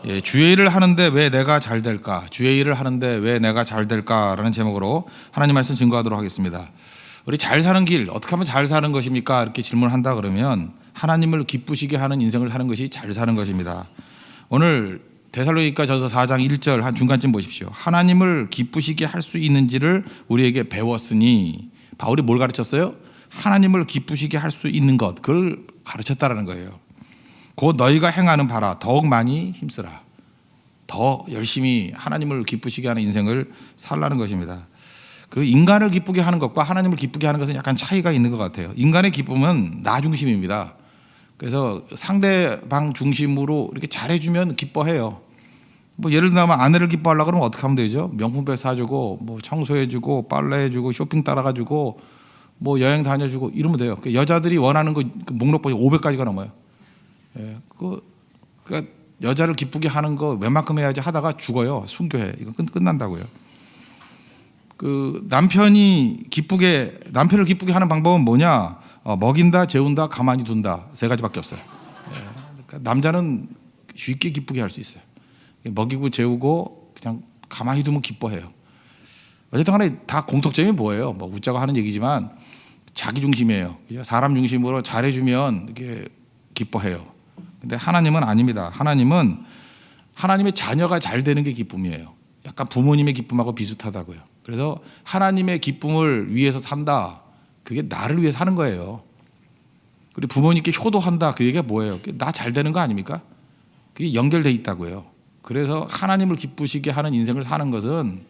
예, 주의 일을 하는데 왜 내가 잘 될까? 주의 일을 하는데 왜 내가 잘 될까라는 제목으로 하나님 말씀 증거하도록 하겠습니다. 우리 잘 사는 길, 어떻게 하면 잘 사는 것입니까? 이렇게 질문한다 그러면 하나님을 기쁘시게 하는 인생을 사는 것이 잘 사는 것입니다. 오늘 데살로니가전서 4장 1절 한 중간쯤 보십시오. 하나님을 기쁘시게 할 수 있는지를 우리에게 배웠으니, 바울이 뭘 가르쳤어요? 하나님을 기쁘시게 할 수 있는 것, 그걸 가르쳤다라는 거예요. 곧 너희가 행하는 바라 더욱 많이 힘쓰라. 더 열심히 하나님을 기쁘시게 하는 인생을 살라는 것입니다. 그 인간을 기쁘게 하는 것과 하나님을 기쁘게 하는 것은 약간 차이가 있는 것 같아요. 인간의 기쁨은 나 중심입니다. 그래서 상대방 중심으로 이렇게 잘해주면 기뻐해요. 뭐 예를 들면 아내를 기뻐하려고 그러면 어떻게 하면 되죠? 명품백 사주고, 뭐 청소해주고, 빨래해주고, 쇼핑 따라가주고, 뭐 여행 다녀주고 이러면 돼요. 여자들이 원하는 거 목록 보니 500가지가 넘어요. 예, 그러니까 여자를 기쁘게 하는 거 웬만큼 해야지 하다가 죽어요. 순교해. 이거 끝난다고요. 그 남편을 기쁘게 하는 방법은 뭐냐? 먹인다, 재운다, 가만히 둔다. 세 가지밖에 없어요. 예, 그러니까 남자는 쉽게 기쁘게 할 수 있어요. 먹이고 재우고 그냥 가만히 두면 기뻐해요. 어쨌든 간에 다 공통점이 뭐예요? 뭐 웃자고 하는 얘기지만 자기 중심이에요. 사람 중심으로 잘해주면 이게 기뻐해요. 근데 하나님은 아닙니다. 하나님은 하나님의 자녀가 잘 되는 게 기쁨이에요. 약간 부모님의 기쁨하고 비슷하다고요. 그래서 하나님의 기쁨을 위해서 산다. 그게 나를 위해 사는 거예요. 그리고 부모님께 효도한다. 그 얘기가 뭐예요? 나 잘 되는 거 아닙니까? 그게 연결돼 있다고요. 그래서 하나님을 기쁘시게 하는 인생을 사는 것은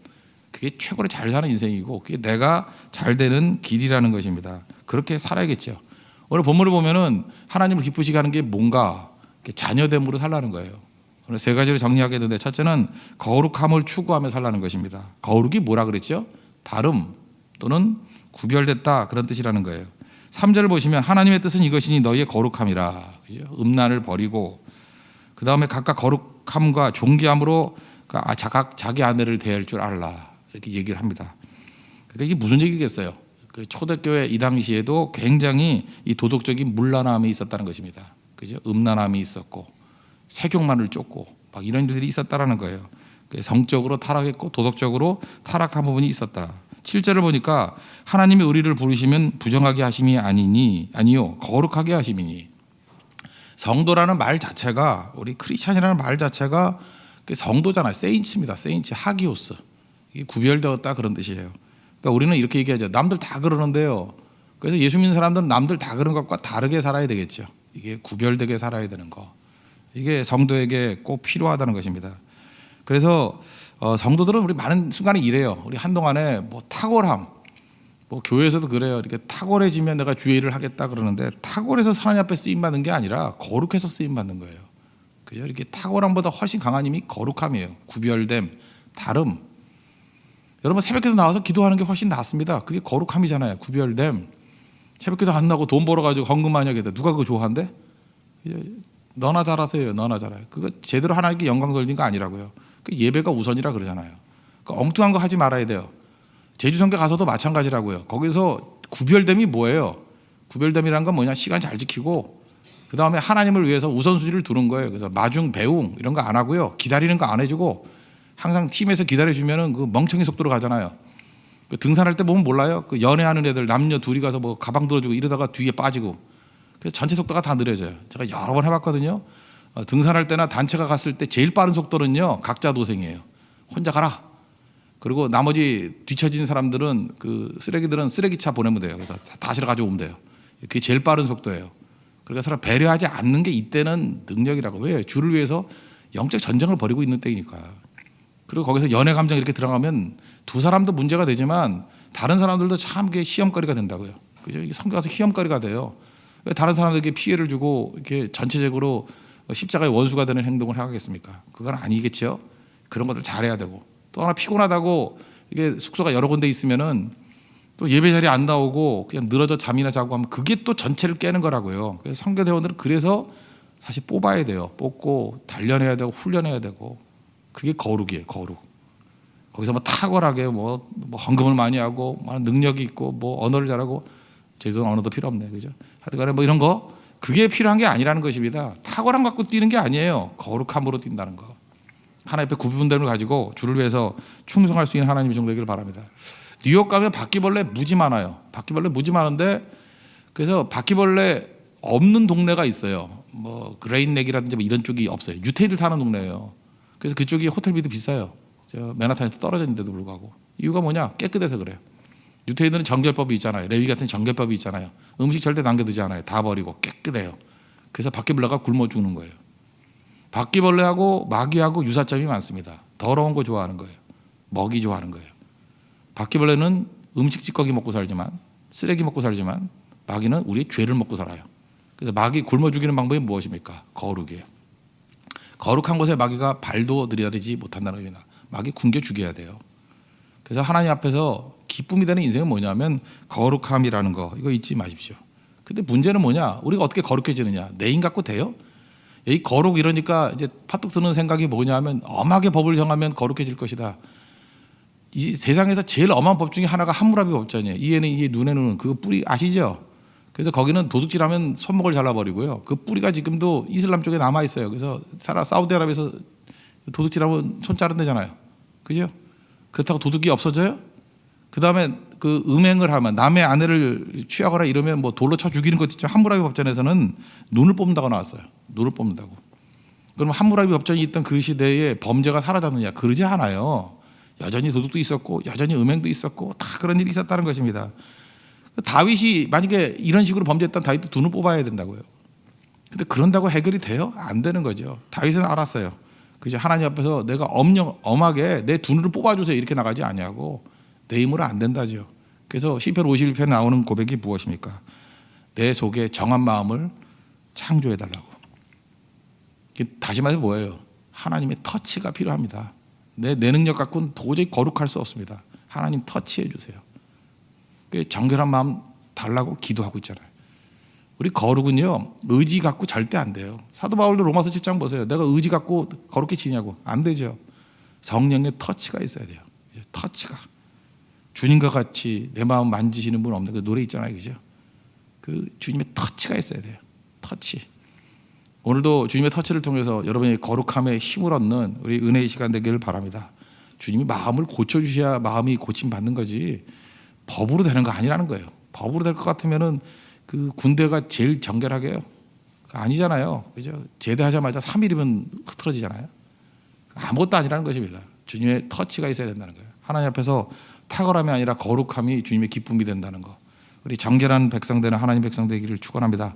그게 최고로 잘 사는 인생이고 그게 내가 잘 되는 길이라는 것입니다. 그렇게 살아야겠죠. 오늘 본문을 보면은 하나님을 기쁘시게 하는 게 뭔가 자녀됨으로 살라는 거예요. 오늘 세 가지를 정리하게 되는데 첫째는 거룩함을 추구하며 살라는 것입니다. 거룩이 뭐라 그랬죠? 다름 또는 구별됐다 그런 뜻이라는 거예요. 3절을 보시면 하나님의 뜻은 이것이니 너희의 거룩함이라. 그죠? 음란을 버리고 그 다음에 각각 거룩함과 존귀함으로 각각 자기 아내를 대할 줄 알라 이렇게 얘기를 합니다. 그러니까 이게 무슨 얘기겠어요? 그 초대교회 이 당시에도 굉장히 이 도덕적인 문란함이 있었다는 것입니다. 그죠? 음란함이 있었고 색욕만을 쫓고 막 이런 일들이 있었다라는 거예요. 성적으로 타락했고 도덕적으로 타락한 부분이 있었다. 7절을 보니까 하나님이 우리를 부르시면 부정하게 하심이 아니요 거룩하게 하심이니. 성도라는 말 자체가 우리 크리스찬이라는 말 자체가 성도잖아요. 세인츠입니다. 세인츠 하기오스. 이게 구별되었다 그런 뜻이에요. 그러니까 우리는 이렇게 얘기하죠. 남들 다 그러는데요. 그래서 예수 믿는 사람들은 남들 다 그런 것과 다르게 살아야 되겠죠. 이게 구별되게 살아야 되는 거. 이게 성도에게 꼭 필요하다는 것입니다. 그래서 성도들은 우리 많은 순간에 이래요. 우리 한동안에 뭐 탁월함, 뭐 교회에서도 그래요. 이렇게 탁월해지면 내가 주의 일을 하겠다 그러는데 탁월해서 하나님 앞에 쓰임 받는 게 아니라 거룩해서 쓰임 받는 거예요. 그죠? 이렇게 탁월함보다 훨씬 강한 힘이 거룩함이에요. 구별됨, 다름. 여러분 새벽기도 나와서 기도하는 게 훨씬 낫습니다. 그게 거룩함이잖아요. 구별됨. 새벽기도 안 나고 돈 벌어가지고 헌금하냐 그랬다. 누가 그거 좋아한대? 너나 잘하세요. 너나 잘해요. 그거 제대로 하나님께 영광 돌리는 거 아니라고요. 그 예배가 우선이라 그러잖아요. 그 엉뚱한 거 하지 말아야 돼요. 제주성교 가서도 마찬가지라고요. 거기서 구별됨이 뭐예요? 구별됨이란 건 뭐냐? 시간 잘 지키고 그 다음에 하나님을 위해서 우선순위를 두는 거예요. 그래서 마중, 배웅 이런 거 안 하고요. 기다리는 거 안 해주고 항상 팀에서 기다려주면은 그 멍청이 속도로 가잖아요. 그 등산할 때 보면 몰라요. 그 연애하는 애들 남녀 둘이 가서 뭐 가방 들어주고 이러다가 뒤에 빠지고 그래서 전체 속도가 다 느려져요. 제가 여러 번 해봤거든요. 등산할 때나 단체가 갔을 때 제일 빠른 속도는요. 각자 도생이에요. 혼자 가라. 그리고 나머지 뒤처진 사람들은 그 쓰레기들은 쓰레기차 보내면 돼요. 그래서 다 실어 가지고 오면 돼요. 그게 제일 빠른 속도예요. 그러니까 서로 배려하지 않는 게 이때는 능력이라고. 왜? 주를 위해서 영적 전쟁을 벌이고 있는 때니까. 그리고 거기서 연애 감정 이렇게 들어가면 두 사람도 문제가 되지만 다른 사람들도 참 이게 시험거리가 된다고요. 그죠? 이게 성교 가서 시험거리가 돼요. 왜 다른 사람들에게 피해를 주고 이렇게 전체적으로 십자가의 원수가 되는 행동을 하겠습니까? 그건 아니겠죠. 그런 것들 잘해야 되고 또 하나 피곤하다고 이게 숙소가 여러 군데 있으면은 또 예배 자리에 안 나오고 그냥 늘어져 잠이나 자고 하면 그게 또 전체를 깨는 거라고요. 그래서 선교대원들은 그래서 사실 뽑아야 돼요. 뽑고 단련해야 되고 훈련해야 되고 그게 거룩이에요. 거룩. 거기서 뭐 탁월하게 뭐 헌금을 많이 하고 능력이 있고 뭐 언어를 잘하고 제주도 언어도 필요 없네, 그죠? 하여튼간에 뭐 이런 거 그게 필요한 게 아니라는 것입니다. 탁월함 갖고 뛰는 게 아니에요. 거룩함으로 뛴다는 거. 하나님 앞에 구분됨을 가지고 주를 위해서 충성할 수 있는 하나님의 종 되기를 바랍니다. 뉴욕 가면 바퀴벌레 무지 많아요. 바퀴벌레 무지 많은데 그래서 바퀴벌레 없는 동네가 있어요. 뭐 그레인넥이라든지 뭐 이런 쪽이 없어요. 유태인들 사는 동네예요. 그래서 그쪽이 호텔비도 비싸요. 저 맨하탄에서 떨어져 있는데도 불구하고. 이유가 뭐냐? 깨끗해서 그래요. 유태인들은 정결법이 있잖아요. 레위 같은 정결법이 있잖아요. 음식 절대 남겨두지 않아요. 다 버리고 깨끗해요. 그래서 바퀴벌레가 굶어 죽는 거예요. 바퀴벌레하고 마귀하고 유사점이 많습니다. 더러운 거 좋아하는 거예요. 먹이 좋아하는 거예요. 바퀴벌레는 음식 찌꺼기 먹고 살지만, 쓰레기 먹고 살지만, 마귀는 우리의 죄를 먹고 살아요. 그래서 마귀 굶어 죽이는 방법이 무엇입니까? 거룩이에요. 거룩한 곳에 마귀가 발도 들여대지 못한다는 겁니다. 마귀 굶겨 죽여야 돼요. 그래서 하나님 앞에서 기쁨이 되는 인생은 뭐냐면 거룩함이라는 거, 이거 잊지 마십시오. 근데 문제는 뭐냐? 우리가 어떻게 거룩해지느냐? 내 힘 갖고 돼요? 이 거룩 이러니까 이제 파뚝 드는 생각이 뭐냐 하면 엄하게 법을 정하면 거룩해질 것이다. 이 세상에서 제일 엄한 법 중에 하나가 함무라비 법전이에요. 이에는 이에 눈에는 그 뿌리 아시죠? 그래서 거기는 도둑질하면 손목을 잘라버리고요. 그 뿌리가 지금도 이슬람 쪽에 남아 있어요. 그래서 사우디아라비아에서 도둑질하면 손 자른다잖아요. 그죠? 그렇다고 도둑이 없어져요? 그 다음에 그 음행을 하면 남의 아내를 취하거나 이러면 뭐 돌로 쳐 죽이는 것 있죠. 함무라비 법전에서는 눈을 뽑는다고 나왔어요. 눈을 뽑는다고. 그러면 함무라비 법전이 있던 그 시대에 범죄가 사라졌느냐? 그러지 않아요. 여전히 도둑도 있었고 여전히 음행도 있었고 다 그런 일이 있었다는 것입니다. 다윗이 만약에 이런 식으로 범죄했던 다윗도 눈을 뽑아야 된다고요. 근데 그런다고 해결이 돼요? 안 되는 거죠. 다윗은 알았어요. 그죠? 하나님 앞에서 내가 엄하게 내 눈을 뽑아주세요 이렇게 나가지 아니하고 내 힘으로 안 된다죠. 그래서 시편 51편에 나오는 고백이 무엇입니까? 내 속에 정한 마음을 창조해 달라고. 다시 말해서 뭐예요? 하나님의 터치가 필요합니다. 내 능력 갖고는 도저히 거룩할 수 없습니다. 하나님 터치해 주세요. 정결한 마음 달라고 기도하고 있잖아요. 우리 거룩은요 의지 갖고 절대 안 돼요. 사도 바울도 로마서 7장 보세요. 내가 의지 갖고 거룩해지냐고. 안 되죠. 성령의 터치가 있어야 돼요. 터치가. 주님과 같이 내 마음 만지시는 분 없는 그 노래 있잖아요. 그죠? 그 주님의 터치가 있어야 돼요. 터치. 오늘도 주님의 터치를 통해서 여러분의 거룩함에 힘을 얻는 우리 은혜의 시간 되기를 바랍니다. 주님이 마음을 고쳐주셔야 마음이 고침받는 거지 법으로 되는 거 아니라는 거예요. 법으로 될 것 같으면은 그 군대가 제일 정결하게 해요. 아니잖아요. 그죠? 제대하자마자 3일이면 흐트러지잖아요. 아무것도 아니라는 것입니다. 주님의 터치가 있어야 된다는 거예요. 하나님 앞에서 탁월함이 아니라 거룩함이 주님의 기쁨이 된다는 거. 우리 정결한 백성 되는 하나님 백성 되기를 축원합니다.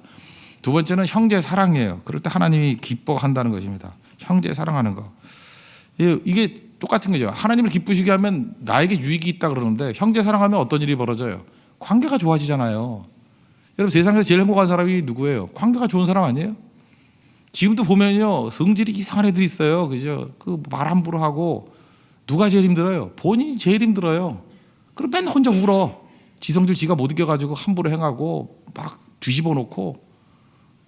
두 번째는 형제 사랑이에요. 그럴 때 하나님이 기뻐한다는 것입니다. 형제 사랑하는 거. 이게 똑같은 거죠. 하나님을 기쁘시게 하면 나에게 유익이 있다 그러는데 형제 사랑하면 어떤 일이 벌어져요? 관계가 좋아지잖아요. 여러분 세상에서 제일 행복한 사람이 누구예요? 관계가 좋은 사람 아니에요? 지금도 보면요 성질이 이상한 애들이 있어요. 그죠? 그 말 함부로 하고 누가 제일 힘들어요? 본인이 제일 힘들어요. 그럼 맨날 혼자 울어. 지성질 지가 못 이겨가지고 함부로 행하고 막 뒤집어 놓고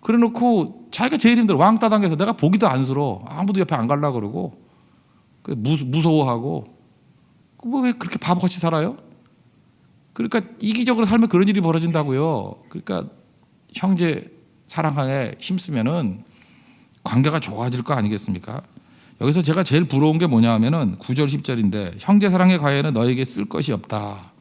그래 놓고 자기가 제일 힘들어. 왕따 당해서 내가 보기도 안쓰러워. 아무도 옆에 안 가려고 그러고 무서워하고 왜 그렇게 바보같이 살아요? 그러니까 이기적으로 살면 그런 일이 벌어진다고요. 그러니까 형제 사랑에 힘쓰면은 관계가 좋아질 거 아니겠습니까? 여기서 제가 제일 부러운 게 뭐냐 하면은 9절 10절인데 형제 사랑의 과외는 너에게 쓸 것이 없다.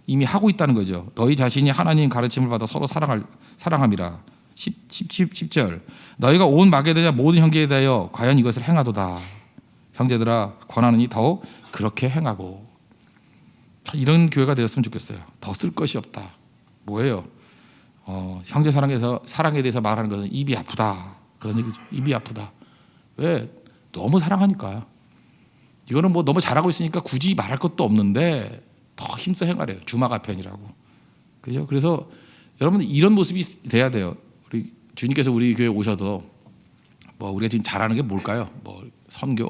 이미 하고 있다는 거죠. 너희 자신이 하나님 가르침을 받아 서로 사랑함이라. 10절 너희가 온 마게도냐 모든 형제에 대하여 과연 이것을 행하도다. 형제들아 권하느니 더욱 그렇게 행하고. 이런 교회가 되었으면 좋겠어요. 더 쓸 것이 없다. 뭐예요? 형제 사랑에 대해서 말하는 것은 입이 아프다. 그런 얘기죠. 입이 아프다. 왜? 너무 사랑하니까. 이거는 뭐 너무 잘하고 있으니까 굳이 말할 것도 없는데 더 힘써 행하래요. 주마가편이라고. 그죠? 그래서 여러분 이런 모습이 돼야 돼요. 우리 주님께서 우리 교회 오셔도 뭐 우리가 지금 잘하는 게 뭘까요? 뭐 선교.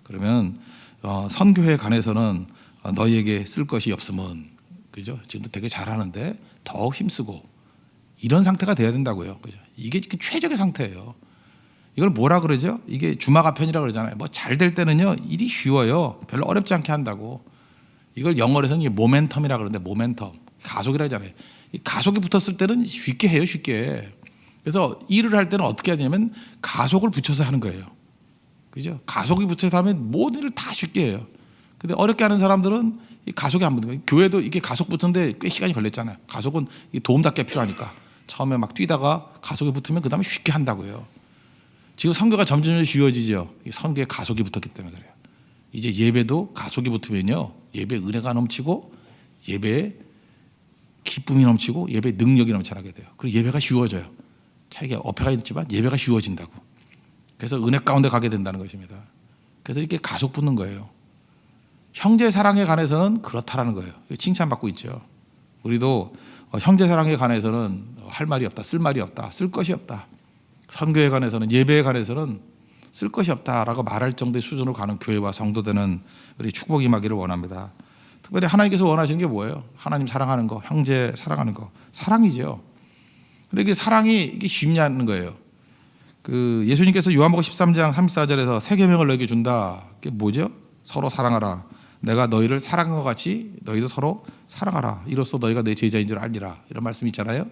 그러면 선교에 관해서는 너희에게 쓸 것이 없으면, 그죠? 지금도 되게 잘하는데 더 힘쓰고 이런 상태가 돼야 된다고요. 그죠? 이게 최적의 상태예요. 이걸 뭐라 그러죠? 이게 주마가편이라 그러잖아요. 뭐 잘 될 때는요 일이 쉬워요. 별로 어렵지 않게 한다고. 이걸 영어로서는 모멘텀이라 그러는데 모멘텀 가속이라 하잖아요. 이 가속이 붙었을 때는 쉽게 해요, 쉽게. 그래서 일을 할 때는 어떻게 하냐면 가속을 붙여서 하는 거예요. 그죠? 가속이 붙여서 하면 모든 일을 다 쉽게 해요. 근데 어렵게 하는 사람들은 이 가속이 안 붙는 거예요. 교회도 이게 가속 붙는데 꽤 시간이 걸렸잖아요. 가속은 도움닫기가 필요하니까. 처음에 막 뛰다가 가속이 붙으면 그 다음에 쉽게 한다고요. 지금 선교가 점점 쉬워지죠. 선교에 가속이 붙었기 때문에 그래요. 이제 예배도 가속이 붙으면요, 예배 은혜가 넘치고 예배에 기쁨이 넘치고 예배 능력이 넘쳐나게 돼요. 그리고 예배가 쉬워져요. 자기가 어폐가 있지만 예배가 쉬워진다고. 그래서 은혜 가운데 가게 된다는 것입니다. 그래서 이렇게 가속 붙는 거예요. 형제 사랑에 관해서는 그렇다라는 거예요. 칭찬받고 있죠. 우리도 형제 사랑에 관해서는 할 말이 없다, 쓸 말이 없다, 쓸 것이 없다. 선교에 관해서는, 예배에 관해서는 쓸 것이 없다라고 말할 정도의 수준으로 가는 교회와 성도되는 우리 축복이 임하기를 원합니다. 특별히 하나님께서 원하시는 게 뭐예요? 하나님 사랑하는 거, 형제 사랑하는 거, 사랑이죠. 근데 그 사랑이 이게 쉽냐는 거예요. 그 예수님께서 요한복음 13장 34절에서 새 계명을 너에게 준다. 그게 뭐죠? 서로 사랑하라. 내가 너희를 사랑한 것 같이 너희도 서로 사랑하라. 이로써 너희가 내 제자인 줄 알리라. 이런 말씀 있잖아요.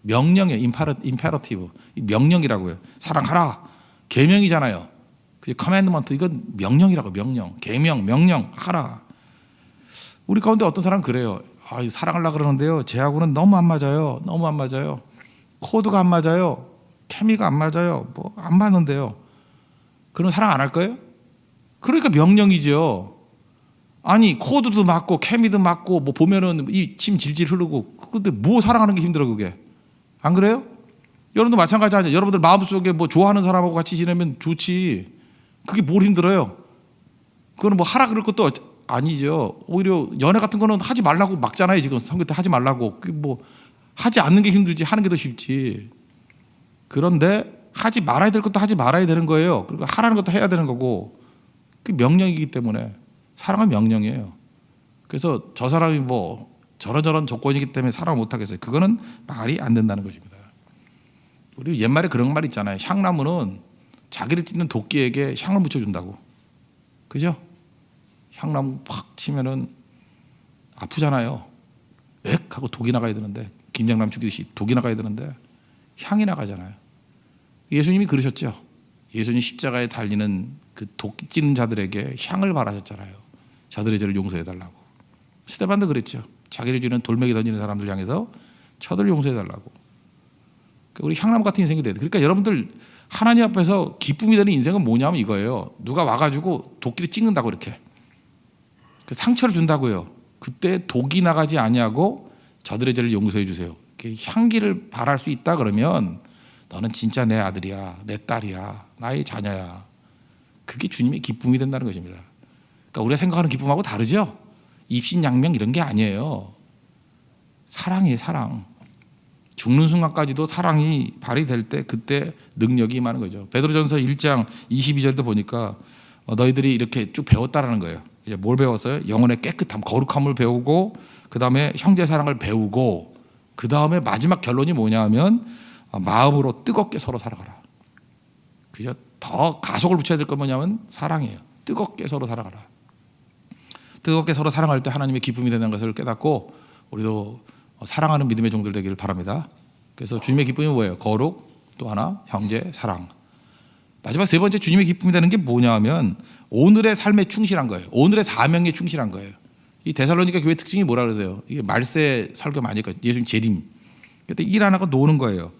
명령이에요. 임페러티브. 명령이라고요. 사랑하라. 계명이잖아요. 그 커맨드먼트, 이건 명령이라고. 명령. 계명, 명령 하라. 우리 가운데 어떤 사람은 그래요. 사랑하려고 그러는데요, 제하고는 너무 안 맞아요. 너무 안 맞아요. 코드가 안 맞아요. 케미가 안 맞아요. 뭐 안 맞는데요. 그럼 사랑 안 할 거예요? 그러니까 명령이죠. 아니 코드도 맞고 케미도 맞고 뭐 보면은 이 침 질질 흐르고, 근데 뭐 사랑하는 게 힘들어 그게. 안 그래요? 여러분도 마찬가지 아니에요. 여러분들 마음속에 뭐 좋아하는 사람하고 같이 지내면 좋지. 그게 뭘 힘들어요? 그거는 뭐 하라 그럴 것도 아니죠. 오히려 연애 같은 거는 하지 말라고 막잖아요. 지금 선교 때 하지 말라고. 뭐 하지 않는 게 힘들지 하는 게 더 쉽지. 그런데 하지 말아야 될 것도 하지 말아야 되는 거예요. 그리고 하라는 것도 해야 되는 거고. 그게 명령이기 때문에. 사랑은 명령이에요. 그래서 저 사람이 뭐 저런 조건이기 때문에 사랑 못 하겠어요. 그거는 말이 안 된다는 것입니다. 우리 옛말에 그런 말 있잖아요. 향나무는 자기를 찢는 도끼에게 향을 묻혀준다고. 그죠? 향나무 팍 치면은 아프잖아요. 액 하고 독이 나가야 되는데, 김장남 죽이듯이 독이 나가야 되는데 향이 나가잖아요. 예수님이 그러셨죠. 예수님 십자가에 달리는 그 도끼 찢는 자들에게 향을 바라셨잖아요. 저들의 죄를 용서해달라고. 스데반도 그랬죠. 자기를 주는 돌멩이 던지는 사람들 향해서 저들을 용서해달라고. 우리 향나무 같은 인생이 돼야 돼. 그러니까 여러분들 하나님 앞에서 기쁨이 되는 인생은 뭐냐면 이거예요. 누가 와가지고 도끼를 찍는다고, 이렇게 그 상처를 준다고요. 그때 독이 나가지 아니하고 저들의 죄를 용서해 주세요. 향기를 발할 수 있다 그러면 너는 진짜 내 아들이야, 내 딸이야, 나의 자녀야. 그게 주님의 기쁨이 된다는 것입니다. 그러니까 우리가 생각하는 기쁨하고 다르죠. 입신양명 이런 게 아니에요. 사랑이에요, 사랑. 죽는 순간까지도 사랑이 발휘될 때 그때 능력이 임하는 거죠. 베드로전서 1장 22절도 보니까 너희들이 이렇게 쭉 배웠다라는 거예요. 이제 뭘 배웠어요? 영혼의 깨끗함, 거룩함을 배우고, 그 다음에 형제 사랑을 배우고, 그 다음에 마지막 결론이 뭐냐 하면 마음으로 뜨겁게 서로 살아가라. 그죠? 더 가속을 붙여야 될 건 뭐냐면 사랑이에요. 뜨겁게 서로 살아가라. 뜨겁게 서로 사랑할 때 하나님의 기쁨이 되는 것을 깨닫고 우리도 사랑하는 믿음의 종들 되기를 바랍니다. 그래서 주님의 기쁨이 뭐예요? 거룩, 또 하나 형제 사랑. 마지막 세 번째 주님의 기쁨이 되는 게 뭐냐 하면 오늘의 삶에 충실한 거예요. 오늘의 사명에 충실한 거예요. 이 데살로니가 교회 특징이 뭐라 그러세요? 이게 말세 설교 많이 했거든요. 예수님 재림. 그때 일 안 하고 노는 거예요.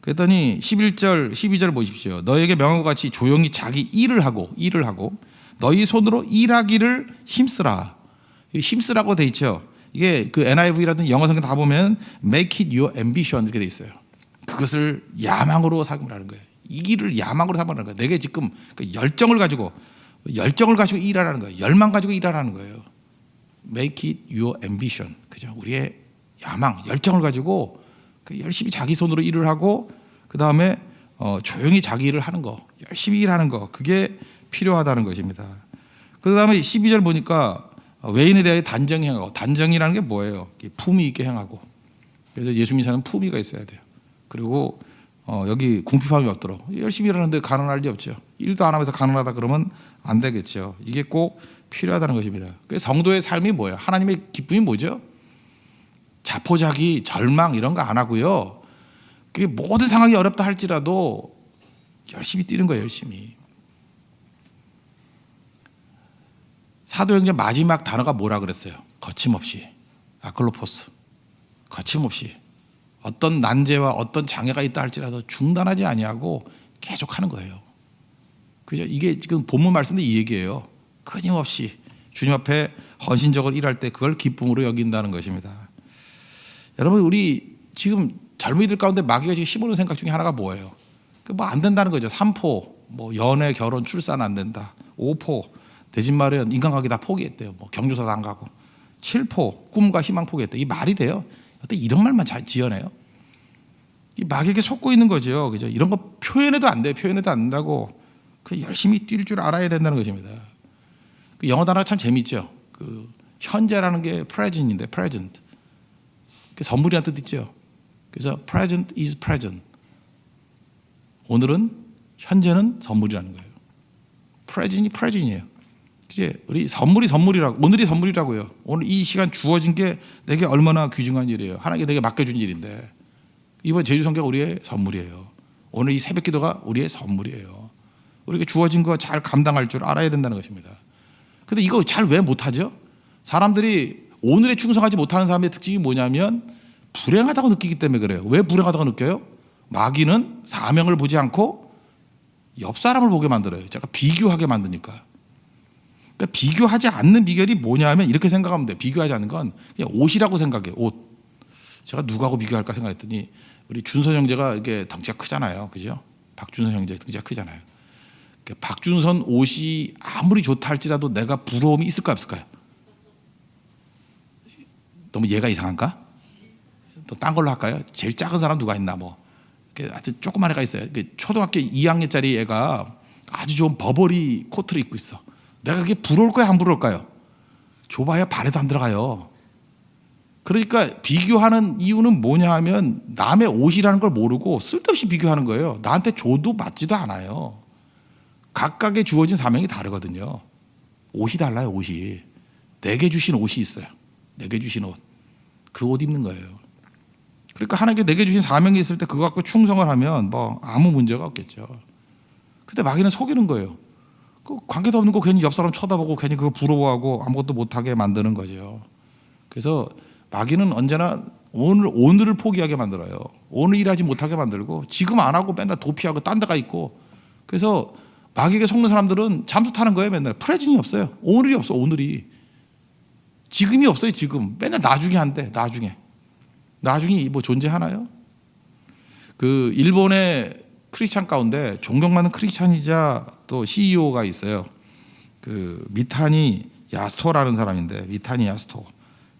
그랬더니 11절 12절 보십시오. 너에게 명하고 같이 조용히 자기 일을 하고 너희 손으로 일하기를 힘쓰라. 힘쓰라고 돼 있죠. 이게 그 NIV라든지 영어 성경 다 보면 make it your ambition 이렇게 돼 있어요. 그것을 야망으로 삼으라는 거예요. 이 일을 야망으로 삼으라는 거예요. 내게 지금 그 열정을 가지고 일하라는 거예요. 열망 가지고 일하라는 거예요. make it your ambition. 그죠? 우리의 야망, 열정을 가지고 열심히 자기 손으로 일을 하고, 그 다음에 조용히 자기 일을 하는 거, 열심히 일하는 거, 그게 필요하다는 것입니다. 그 다음에 12절 보니까 외인에 대하여 단정히 행하고, 단정이라는 게 뭐예요? 품위 있게 행하고. 그래서 예수 믿는 사람은 품위가 있어야 돼요. 그리고 여기 궁핍함이 없도록 열심히 일하는데 가난할 리 없죠. 일도 안 하면서 가난하다 그러면 안 되겠죠. 이게 꼭 필요하다는 것입니다. 그래서 성도의 삶이 뭐예요? 하나님의 기쁨이 뭐죠? 자포자기, 절망 이런 거 안 하고요. 그게 모든 상황이 어렵다 할지라도 열심히 뛰는 거예요. 열심히. 사도행전 마지막 단어가 뭐라 그랬어요? 거침없이. 아클로포스. 거침없이. 어떤 난제와 어떤 장애가 있다 할지라도 중단하지 아니하고 계속 하는 거예요. 그죠? 이게 지금 본문 말씀도 이 얘기예요. 끊임없이 주님 앞에 헌신적으로 일할 때 그걸 기쁨으로 여긴다는 것입니다. 여러분, 우리 지금 젊은이들 가운데 마귀가 지금 심어놓은 생각 중에 하나가 뭐예요? 뭐 안 된다는 거죠. 3포, 뭐 연애, 결혼, 출산 안 된다. 5포, 내 집 마련, 인간관계 다 포기했대요. 뭐 경조사도 안 가고. 7포, 꿈과 희망 포기했대요. 이 말이 돼요? 어떻게 이런 말만 잘 지어내요? 이 마귀에게 속고 있는 거죠. 그죠? 이런 거 표현해도 안 돼요. 표현해도 안 된다고. 그 열심히 뛸 줄 알아야 된다는 것입니다. 그 영어 단어가 참 재밌죠. 그 현재라는 게 present인데 present. 그 선물이라는 뜻 있죠. 그래서 present is present. 오늘은 현재는 선물이라는 거예요. present이 present이에요. 이제 우리 선물이 선물이라고, 오늘이 선물이라고요. 오늘 이 시간 주어진 게 내게 얼마나 귀중한 일이에요. 하나님께 내게 맡겨준 일인데 이번 제주 성교가 우리의 선물이에요. 오늘 이 새벽 기도가 우리의 선물이에요. 우리에게 주어진 거 잘 감당할 줄 알아야 된다는 것입니다. 근데 이거 잘 왜 못하죠? 사람들이 오늘에 충성하지 못하는 사람의 특징이 뭐냐면 불행하다고 느끼기 때문에 그래요. 왜 불행하다고 느껴요? 마귀는 사명을 보지 않고 옆 사람을 보게 만들어요. 제가 비교하게 만드니까. 그러니까 비교하지 않는 비결이 뭐냐면 이렇게 생각하면 돼요. 비교하지 않는 건 그냥 옷이라고 생각해요. 옷. 제가 누구하고 비교할까 생각했더니 우리 준선 형제가 이게 덩치가 크잖아요. 그죠? 박준선 형제 덩치가 크잖아요. 그러니까 박준선 옷이 아무리 좋다 할지라도 내가 부러움이 있을까요, 없을까요? 너무 얘가 이상한가? 또 딴 걸로 할까요? 제일 작은 사람 누가 있나 뭐. 하여튼 조그만 애가 있어요. 초등학교 2학년짜리 애가 아주 좋은 버버리 코트를 입고 있어. 내가 그게 부러울 거야, 안 부러울까요? 좁아야 발에도 안 들어가요. 그러니까 비교하는 이유는 뭐냐 하면 남의 옷이라는 걸 모르고 쓸데없이 비교하는 거예요. 나한테 줘도 맞지도 않아요. 각각의 주어진 사명이 다르거든요. 옷이 달라요, 옷이. 내게 주신 옷이 있어요. 내게 주신 옷. 그 옷 입는 거예요. 그러니까 하나님께 내게 주신 사명이 있을 때 그거 갖고 충성을 하면 뭐 아무 문제가 없겠죠. 근데 마귀는 속이는 거예요. 그 관계도 없는 거 괜히 옆 사람 쳐다보고 괜히 그거 부러워하고 아무것도 못하게 만드는 거죠. 그래서 마귀는 언제나 오늘을 포기하게 만들어요. 오늘 일하지 못하게 만들고 지금 안 하고 맨날 도피하고 딴 데가 있고. 그래서 마귀에게 속는 사람들은 잠수 타는 거예요. 맨날 프레젠이 없어요. 오늘이 없어. 오늘이. 지금이 없어요. 지금. 맨날 나중에 한대. 나중에 뭐 존재하나요? 그 일본의 크리스찬 가운데 존경받는 크리스찬이자 또 CEO가 있어요. 그 미타니 야스토라는 사람인데, 미타니 야스토.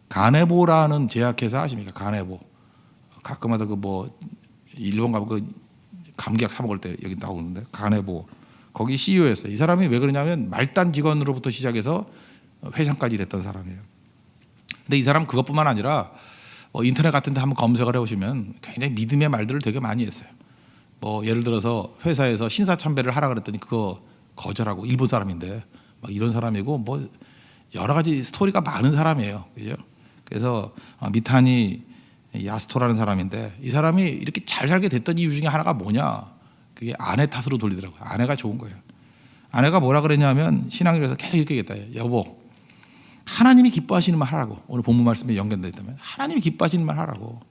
가네보라는 제약회사 아십니까? 가네보. 가끔마다 그 뭐 일본 가면 그 감기약 사 먹을 때 여기 나오는데 가네보. 거기 CEO였어요. 이 사람이 왜 그러냐면 말단 직원으로부터 시작해서 회장까지 됐던 사람이에요. 근데 이 사람 그것뿐만 아니라 인터넷 같은 데 한번 검색을 해보시면 굉장히 믿음의 말들을 되게 많이 했어요. 뭐 예를 들어서 회사에서 신사참배를 하라 그랬더니 그거 거절하고, 일본 사람인데 막 이런 사람이고, 뭐 여러 가지 스토리가 많은 사람이에요. 그죠? 그래서 미타니 야스토라는 사람인데, 이 사람이 이렇게 잘 살게 됐던 이유 중에 하나가 뭐냐? 그게 아내 탓으로 돌리더라고요. 아내가 좋은 거예요. 아내가 뭐라 그랬냐면 신앙일에서 계속 이렇게 얘기했다. 여보, 하나님이 기뻐하시는 말 하라고. 오늘 본문 말씀에 연결되어 있다면 하나님이 기뻐하시는 말 하라고.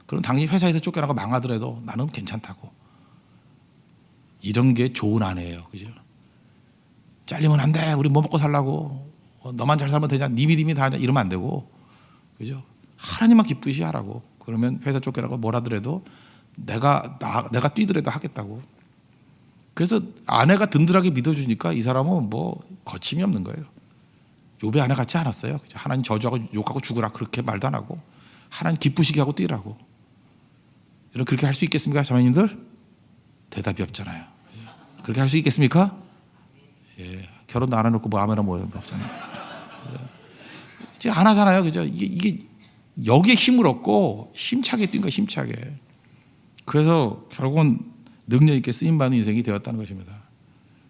그럼 당신이 회사에서 쫓겨나고 망하더라도 나는 괜찮다고. 이런 게 좋은 아내예요. 그죠? 잘리면 안 돼. 우리 뭐 먹고 살라고. 너만 잘 살면 되냐. 네 믿음이 다냐. 이러면 안 되고. 그죠? 하나님만 기쁘시 하라고. 그러면 회사 쫓겨나고 뭘 하더라도 내가 뛰더라도 하겠다고. 그래서 아내가 든든하게 믿어주니까 이 사람은 뭐 거침이 없는 거예요. 욥의 아내 같지 않았어요. 하나님 저주하고 욕하고 죽으라 그렇게 말도 안 하고, 하나님 기쁘시게 하고 뛰라고. 여러분 그렇게 할 수 있겠습니까, 자매님들? 대답이 없잖아요. 그렇게 할 수 있겠습니까? 예, 결혼도 안 해놓고 뭐 아무나 뭐 없잖아요. 이제 안 하잖아요, 그죠? 이게 여기에 힘을 얻고 힘차게 뛴 거예요, 힘차게. 그래서 결국은 능력 있게 쓰임 받는 인생이 되었다는 것입니다.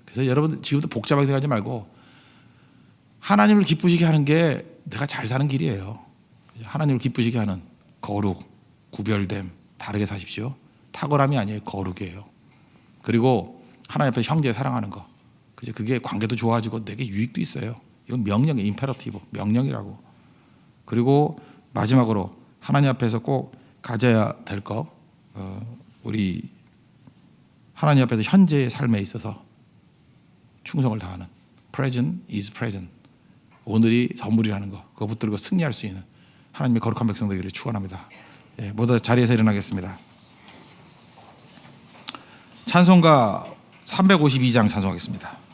그래서 여러분 지금부터 복잡하게 생각하지 말고 하나님을 기쁘시게 하는 게 내가 잘 사는 길이에요. 하나님을 기쁘시게 하는 거룩, 구별됨, 다르게 사십시오. 탁월함이 아니에요, 거룩이에요. 그리고 하나님 앞에 형제 사랑하는 거. 그게 관계도 좋아지고 내게 유익도 있어요. 이건 명령이 임페러티브 명령이라고. 그리고 마지막으로 하나님 앞에서 꼭 가져야 될 거, 우리 하나님 앞에서 현재의 삶에 있어서 충성을 다하는 present is present. 오늘이 선물이라는 거, 그거 붙들고 승리할 수 있는 하나님의 거룩한 백성 되기를 축원합니다. 예, 모두 자리에서 일어나겠습니다. 찬송가 352장 찬송하겠습니다.